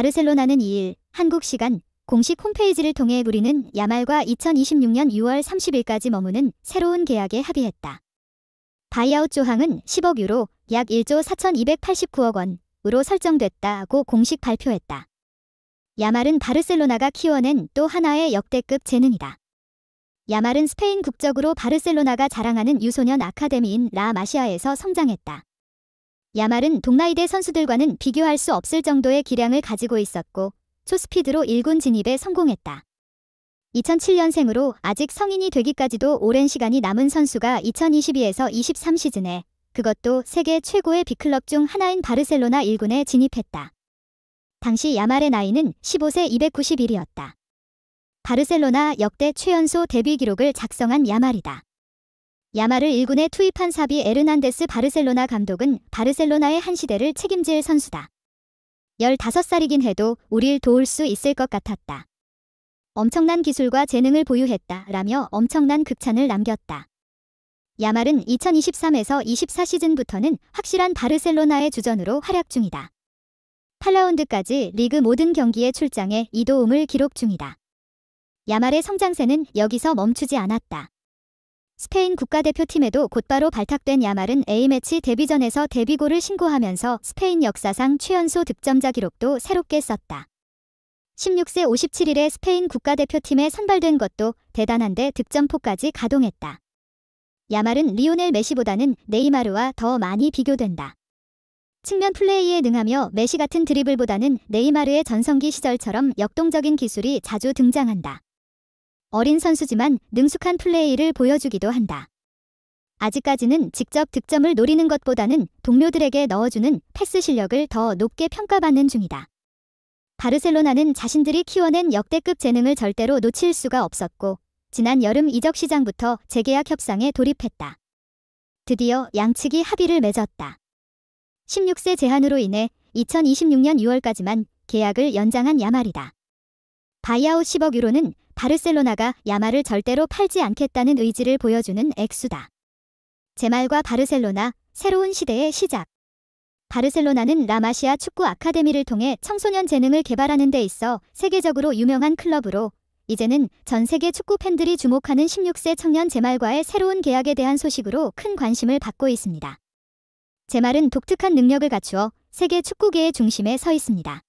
바르셀로나는 2일 한국 시간 공식 홈페이지를 통해 우리는 야말과 2026년 6월 30일까지 머무는 새로운 계약에 합의했다. 바이아웃 조항은 10억 유로, 약 1조 4,289억 원으로 설정됐다고 공식 발표했다. 야말은 바르셀로나가 키워낸 또 하나의 역대급 재능이다. 야말은 스페인 국적으로 바르셀로나가 자랑하는 유소년 아카데미인 라 마시아에서 성장했다. 야말은 동나이대 선수들과는 비교할 수 없을 정도의 기량을 가지고 있었고 초스피드로 1군 진입에 성공했다. 2007년생으로 아직 성인이 되기까지도 오랜 시간이 남은 선수가 2022에서 23 시즌에 그것도 세계 최고의 빅클럽 중 하나인 바르셀로나 1군에 진입했다. 당시 야말의 나이는 15세 291이었다. 바르셀로나 역대 최연소 데뷔 기록을 작성한 야말이다. 야말을 1군에 투입한 사비 에르난데스 바르셀로나 감독은 바르셀로나의 한 시대를 책임질 선수다. 15살이긴 해도 우릴 도울 수 있을 것 같았다. 엄청난 기술과 재능을 보유했다 라며 엄청난 극찬을 남겼다. 야말은 2023에서 24 시즌부터는 확실한 바르셀로나의 주전으로 활약 중이다. 8라운드까지 리그 모든 경기에 출장해 2도움을 기록 중이다. 야말의 성장세는 여기서 멈추지 않았다. 스페인 국가대표팀에도 곧바로 발탁된 야말은 A매치 데뷔전에서 데뷔골을 신고하면서 스페인 역사상 최연소 득점자 기록도 새롭게 썼다. 16세 57일에 스페인 국가대표팀에 선발된 것도 대단한데 득점포까지 가동했다. 야말은 리오넬 메시보다는 네이마르와 더 많이 비교된다. 측면 플레이에 능하며 메시 같은 드리블보다는 네이마르의 전성기 시절처럼 역동적인 기술이 자주 등장한다. 어린 선수지만 능숙한 플레이를 보여주기도 한다. 아직까지는 직접 득점을 노리는 것보다는 동료들에게 넣어주는 패스 실력을 더 높게 평가받는 중이다. 바르셀로나는 자신들이 키워낸 역대급 재능을 절대로 놓칠 수가 없었고 지난 여름 이적 시장부터 재계약 협상에 돌입했다. 드디어 양측이 합의를 맺었다. 16세 제한으로 인해 2026년 6월까지만 계약을 연장한 야말이다. 바이아웃 10억 유로는 바르셀로나가 야말을 절대로 팔지 않겠다는 의지를 보여주는 액수다. 제말과 바르셀로나, 새로운 시대의 시작. 바르셀로나는 라마시아 축구 아카데미를 통해 청소년 재능을 개발하는 데 있어 세계적으로 유명한 클럽으로 이제는 전 세계 축구 팬들이 주목하는 16세 청년 제말과의 새로운 계약에 대한 소식으로 큰 관심을 받고 있습니다. 제말은 독특한 능력을 갖추어 세계 축구계의 중심에 서 있습니다.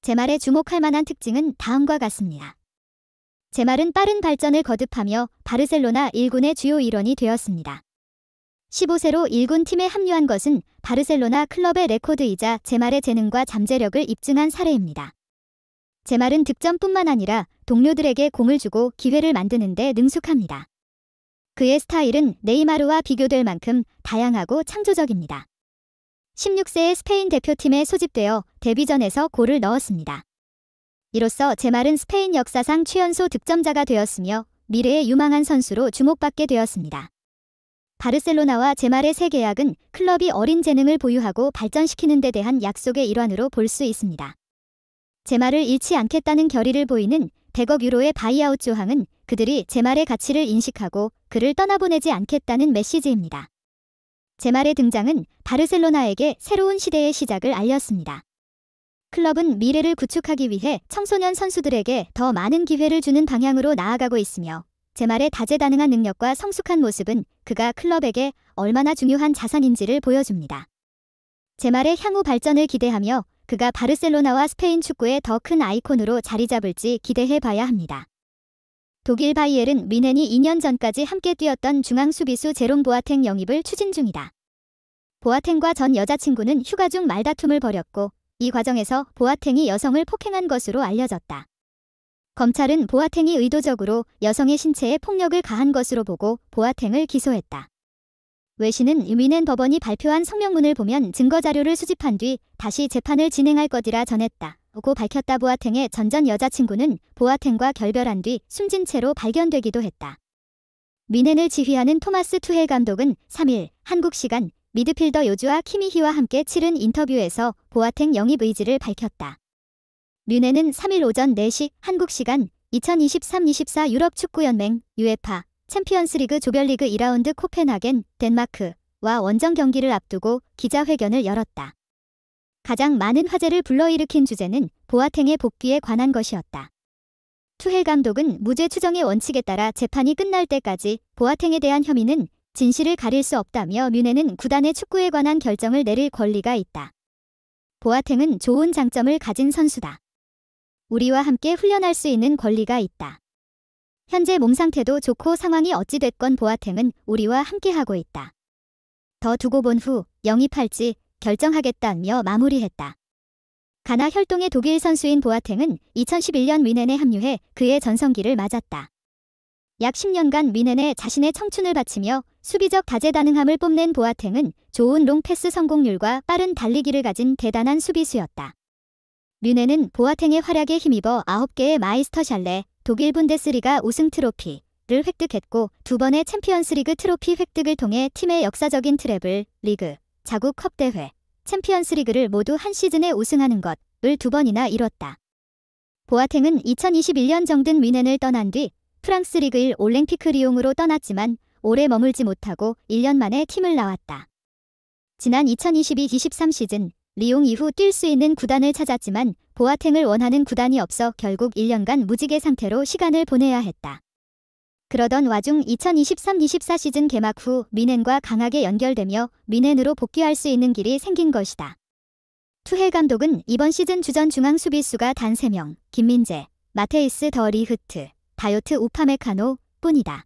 제말의 주목할 만한 특징은 다음과 같습니다. 제말은 빠른 발전을 거듭하며 바르셀로나 1군의 주요 일원이 되었습니다. 15세로 1군 팀에 합류한 것은 바르셀로나 클럽의 레코드이자 제말의 재능과 잠재력을 입증한 사례입니다. 제말은 득점뿐만 아니라 동료들에게 공을 주고 기회를 만드는 데 능숙합니다. 그의 스타일은 네이마르와 비교될 만큼 다양하고 창조적입니다. 16세의 스페인 대표팀에 소집되어 데뷔전에서 골을 넣었습니다. 이로써 제말은 스페인 역사상 최연소 득점자가 되었으며 미래의 유망한 선수로 주목받게 되었습니다. 바르셀로나와 제말의 새 계약은 클럽이 어린 재능을 보유하고 발전시키는 데 대한 약속의 일환으로 볼 수 있습니다. 제말을 잃지 않겠다는 결의를 보이는 100억 유로의 바이아웃 조항은 그들이 제말의 가치를 인식하고 그를 떠나보내지 않겠다는 메시지입니다. 제말의 등장은 바르셀로나에게 새로운 시대의 시작을 알렸습니다. 클럽은 미래를 구축하기 위해 청소년 선수들에게 더 많은 기회를 주는 방향으로 나아가고 있으며 제말의 다재다능한 능력과 성숙한 모습은 그가 클럽에게 얼마나 중요한 자산인지를 보여줍니다. 제말의 향후 발전을 기대하며 그가 바르셀로나와 스페인 축구의 더 큰 아이콘으로 자리 잡을지 기대해 봐야 합니다. 독일 바이에른 뮌헨이 2년 전까지 함께 뛰었던 중앙 수비수 제롬 보아탱 영입을 추진 중이다. 보아탱과 전 여자친구는 휴가 중 말다툼을 벌였고 이 과정에서 보아탱이 여성을 폭행한 것으로 알려졌다. 검찰은 보아탱이 의도적으로 여성의 신체에 폭력을 가한 것으로 보고 보아탱을 기소했다. 외신은 뮌헨 법원이 발표한 성명문을 보면 증거자료를 수집한 뒤 다시 재판을 진행할 것이라 전했다고 밝혔다. 보아탱의 전 여자친구는 보아탱과 결별한 뒤 숨진 채로 발견되기도 했다. 뮌헨을 지휘하는 토마스 투헬 감독은 3일 한국 시간 미드필더 요주아 키미히와 함께 치른 인터뷰에서 보아탱 영입 의지를 밝혔다. 뮌헨은 3일 오전 4시 한국 시간 2023-24 유럽 축구연맹 UEFA 챔피언스리그 조별리그 2라운드 코펜하겐 덴마크와 원정 경기를 앞두고 기자회견을 열었다. 가장 많은 화제를 불러일으킨 주제는 보아탱의 복귀에 관한 것이었다. 투헬 감독은 무죄 추정의 원칙에 따라 재판이 끝날 때까지 보아탱에 대한 혐의는 진실을 가릴 수 없다며 뮌헨은 구단의 축구에 관한 결정을 내릴 권리가 있다. 보아탱은 좋은 장점을 가진 선수다. 우리와 함께 훈련할 수 있는 권리가 있다. 현재 몸 상태도 좋고 상황이 어찌됐건 보아탱은 우리와 함께하고 있다. 더 두고 본 후 영입할지 결정하겠다며 마무리했다. 가나 혈통의 독일 선수인 보아탱은 2011년 뮌헨에 합류해 그의 전성기를 맞았다. 약 10년간 뮌헨에 자신의 청춘을 바치며 수비적 다재다능함을 뽐낸 보아탱은 좋은 롱패스 성공률과 빠른 달리기를 가진 대단한 수비수였다. 뮌헨은 보아탱의 활약에 힘입어 9개의 마이스터샬레 독일 분데스리가 우승 트로피를 획득했고 2번의 챔피언스리그 트로피 획득을 통해 팀의 역사적인 트래블, 리그, 자국 컵 대회, 챔피언스리그를 모두 한 시즌에 우승하는 것을 2번이나 이뤘다. 보아탱은 2021년 정든 뮌헨을 떠난 뒤 프랑스 리그 1 올랭피크 리옹으로 떠났지만 오래 머물지 못하고 1년 만에 팀을 나왔다. 지난 2022-23 시즌 리옹 이후 뛸 수 있는 구단을 찾았지만 보아탱을 원하는 구단이 없어 결국 1년간 무지개 상태로 시간을 보내야 했다. 그러던 와중 2023-24 시즌 개막 후 뮌헨과 강하게 연결되며 뮌헨으로 복귀할 수 있는 길이 생긴 것이다. 투헬 감독은 이번 시즌 주전 중앙 수비수가 단 3명, 김민재, 마테이스 더 리흐트, 다요트 우파메카노 뿐이다.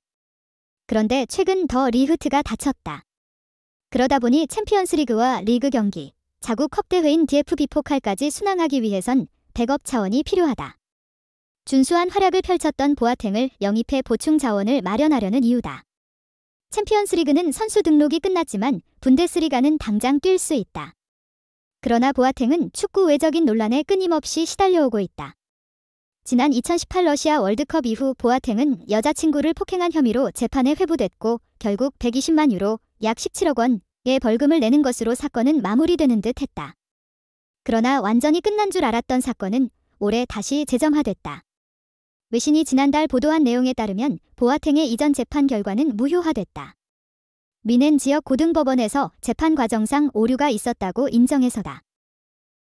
그런데 최근 더 리흐트가 다쳤다. 그러다 보니 챔피언스리그와 리그 경기, 자국 컵 대회인 DFB 포칼까지 순항하기 위해선 백업 차원이 필요하다. 준수한 활약을 펼쳤던 보아탱을 영입해 보충 자원을 마련하려는 이유다. 챔피언스리그는 선수 등록이 끝났지만 분데스리가는 당장 뛸 수 있다. 그러나 보아탱은 축구 외적인 논란에 끊임없이 시달려오고 있다. 지난 2018 러시아 월드컵 이후 보아탱은 여자친구를 폭행한 혐의로 재판에 회부됐고 결국 120만 유로, 약 17억 원의 벌금을 내는 것으로 사건은 마무리되는 듯 했다. 그러나 완전히 끝난 줄 알았던 사건은 올해 다시 재점화됐다. 외신이 지난달 보도한 내용에 따르면 보아탱의 이전 재판 결과는 무효화됐다. 뮌헨 지역 고등법원에서 재판 과정상 오류가 있었다고 인정해서다.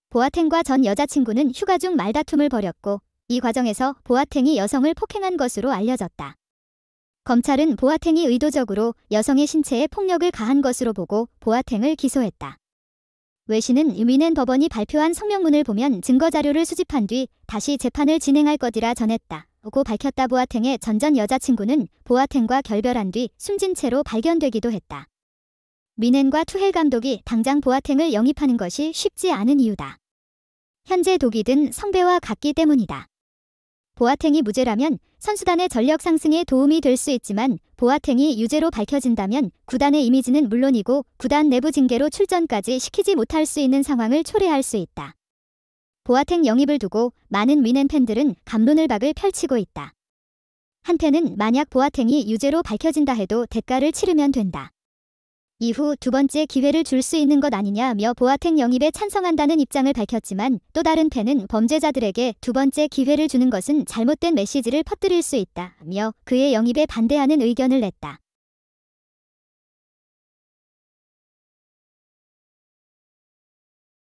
보아탱과 전 여자친구는 휴가 중 말다툼을 벌였고 이 과정에서 보아탱이 여성을 폭행한 것으로 알려졌다. 검찰은 보아탱이 의도적으로 여성의 신체에 폭력을 가한 것으로 보고 보아탱을 기소했다. 외신은 뮌헨 법원이 발표한 성명문을 보면 증거자료를 수집한 뒤 다시 재판을 진행할 것이라 전했다고 밝혔다. 보아탱의 전 여자친구는 보아탱과 결별한 뒤 숨진 채로 발견되기도 했다. 뮌헨과 투헬 감독이 당장 보아탱을 영입하는 것이 쉽지 않은 이유다. 현재 독이 든 성배와 같기 때문이다. 보아탱이 무죄라면 선수단의 전력 상승에 도움이 될 수 있지만 보아탱이 유죄로 밝혀진다면 구단의 이미지는 물론이고 구단 내부 징계로 출전까지 시키지 못할 수 있는 상황을 초래할 수 있다. 보아탱 영입을 두고 많은 뮌헨 팬들은 갑론을 박을 펼치고 있다. 한편은 만약 보아탱이 유죄로 밝혀진다 해도 대가를 치르면 된다. 이후 2번째 기회를 줄 수 있는 것 아니냐며 보아탱 영입에 찬성한다는 입장을 밝혔지만 또 다른 팬은 범죄자들에게 2번째 기회를 주는 것은 잘못된 메시지를 퍼뜨릴 수 있다며 그의 영입에 반대하는 의견을 냈다.